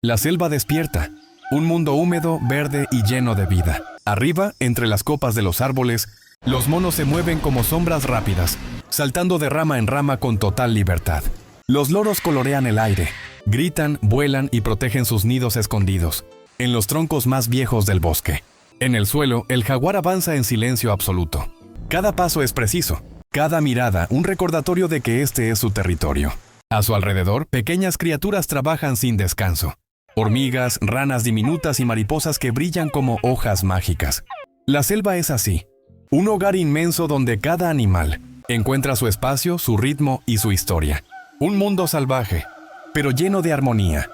La selva despierta, un mundo húmedo, verde y lleno de vida. Arriba, entre las copas de los árboles, los monos se mueven como sombras rápidas, saltando de rama en rama con total libertad. Los loros colorean el aire, gritan, vuelan y protegen sus nidos escondidos en los troncos más viejos del bosque. En el suelo, el jaguar avanza en silencio absoluto. Cada paso es preciso, cada mirada un recordatorio de que este es su territorio. A su alrededor, pequeñas criaturas trabajan sin descanso. Hormigas, ranas diminutas y mariposas que brillan como hojas mágicas. La selva es así, un hogar inmenso donde cada animal encuentra su espacio, su ritmo y su historia. Un mundo salvaje, pero lleno de armonía.